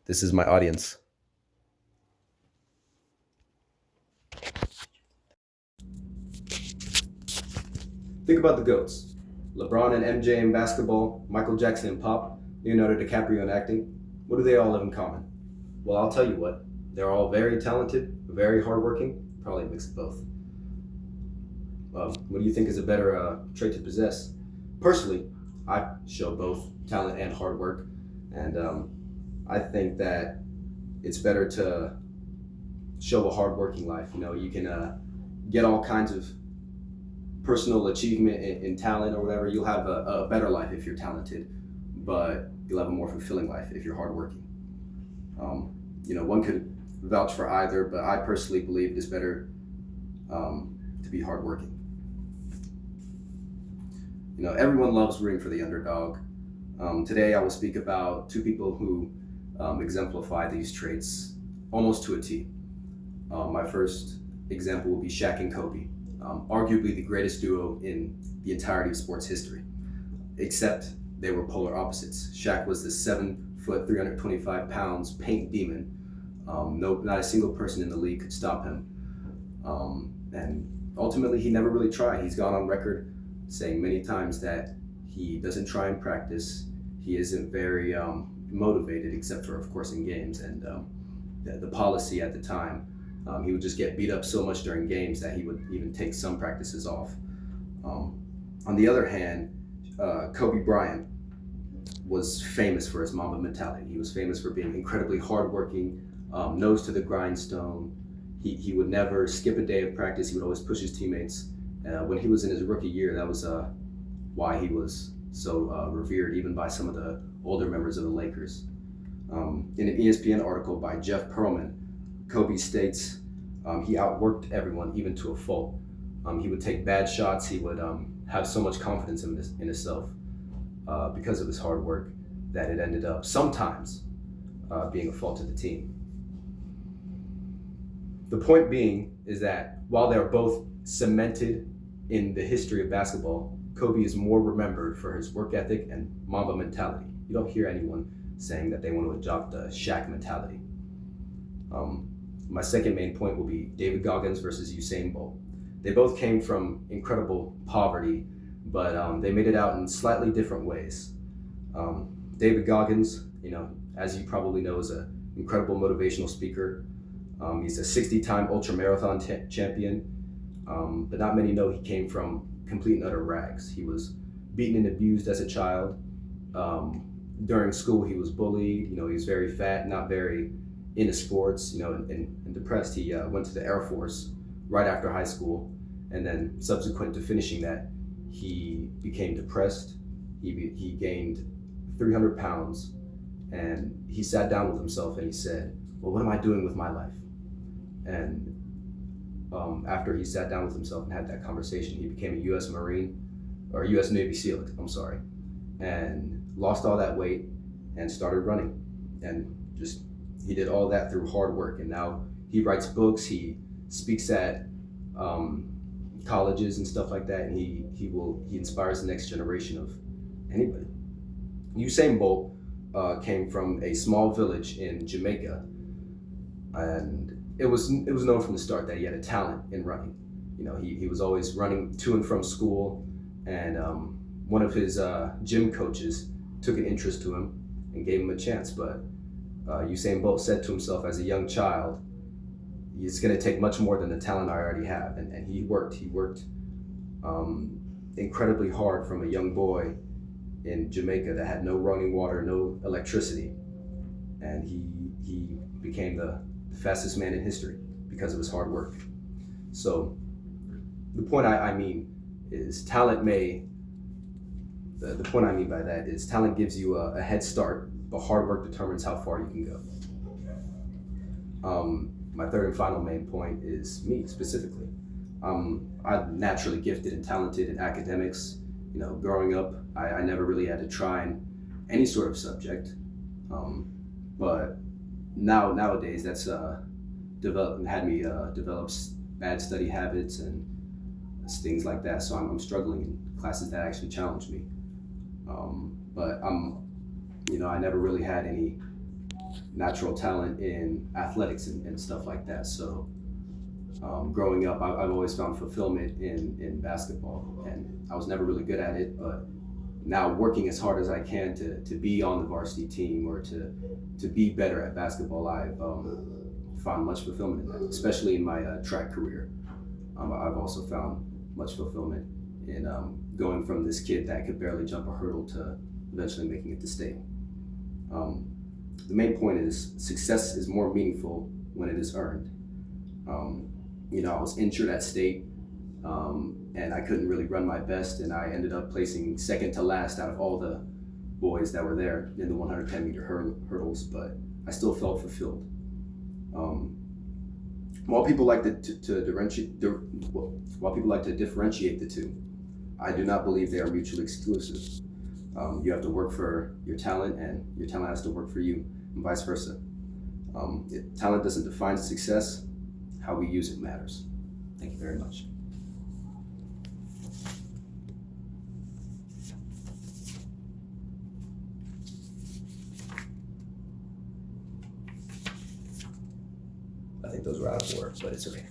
This is my audience. Think about the GOATs. LeBron and MJ in basketball, Michael Jackson in pop, Leonardo DiCaprio in acting. What do they all have in common? Well, I'll tell you what. They're all very talented, very hardworking, probably a mix of both. What do you think is a better trait to possess? Personally, I show both talent and hard work, and I think that it's better to show a hardworking life. You know, you can get all kinds of personal achievement in talent or whatever. You'll have a better life if you're talented, but you'll have a more fulfilling life if you're hardworking. One could vouch for either, but I personally believe it is better to be hardworking. You know, everyone loves rooting for the underdog. Today, I will speak about two people who exemplify these traits almost to a T. My first example will be Shaq and Kobe, arguably the greatest duo in the entirety of sports history, except they were polar opposites. Shaq was the 7 foot, 325 pounds paint demon. No, not a single person in the league could stop him. And ultimately, he never really tried. He's gone on record saying many times that he doesn't try and practice. He isn't very motivated, except for, of course, in games. And the policy at the time, he would just get beat up so much during games that he would even take some practices off. On the other hand, Kobe Bryant was famous for his Mamba mentality. He was famous for being incredibly hardworking, nose to the grindstone. He would never skip a day of practice. He would always push his teammates. When he was in his rookie year, that was why he was so revered, even by some of the older members of the Lakers. In an ESPN article by Jeff Pearlman, Kobe states he outworked everyone, even to a fault. He would take bad shots. He would have so much confidence in himself because of his hard work that it ended up sometimes being a fault to the team. The point being is that while they're both cemented in the history of basketball, Kobe is more remembered for his work ethic and Mamba mentality. You don't hear anyone saying that they want to adopt the Shaq mentality. My second main point will be David Goggins versus Usain Bolt. They both came from incredible poverty, but they made it out in slightly different ways. David Goggins, as you probably know, is an incredible motivational speaker. He's a 60-time ultramarathon champion, but not many know he came from complete and utter rags. He was beaten and abused as a child. During school, he was bullied. He was very fat, not very into sports, and depressed. He went to the Air Force right after high school, and then subsequent to finishing that, he became depressed. He gained 300 pounds, and he sat down with himself and he said, well, what am I doing with my life? And after he sat down with himself and had that conversation, he became a U.S. Marine, or U.S. Navy SEAL, and lost all that weight and started running. And he did all that through hard work. And now he writes books, he speaks at colleges and stuff like that, and he inspires the next generation of anybody. Usain Bolt came from a small village in Jamaica, and it was known from the start that he had a talent in running. He was always running to and from school, and one of his gym coaches took an interest to him and gave him a chance. But Usain Bolt said to himself as a young child, it's going to take much more than the talent I already have. And he worked incredibly hard from a young boy in Jamaica that had no running water, no electricity. And he became the fastest man in history because of his hard work. So the point I mean is talent the point I mean by that is talent gives you a head start, but hard work determines how far you can go. My third and final main point is me specifically. I'm naturally gifted and talented in academics. Growing up, I never really had to try in any sort of subject. But nowadays, that's had me develop bad study habits and things like that. So I'm struggling in classes that actually challenge me. But I never really had any natural talent in athletics and stuff like that. So growing up, I've always found fulfillment in basketball, and I was never really good at it, but now working as hard as I can to be on the varsity team or to be better at basketball, I've found much fulfillment in that, especially in my track career. I've also found much fulfillment in going from this kid that could barely jump a hurdle to eventually making it to state. Um, the main point is success is more meaningful when it is earned. Um, I was injured at state, and I couldn't really run my best, and I ended up placing second to last out of all the boys that were there in the 110-meter hurdles, but I still felt fulfilled. Um, while people like while people like to differentiate the two, I do not believe they are mutually exclusive. You have to work for your talent, and your talent has to work for you, and vice versa. Talent doesn't define success. How we use it matters. Thank you very much. I think those were out of order, but it's okay.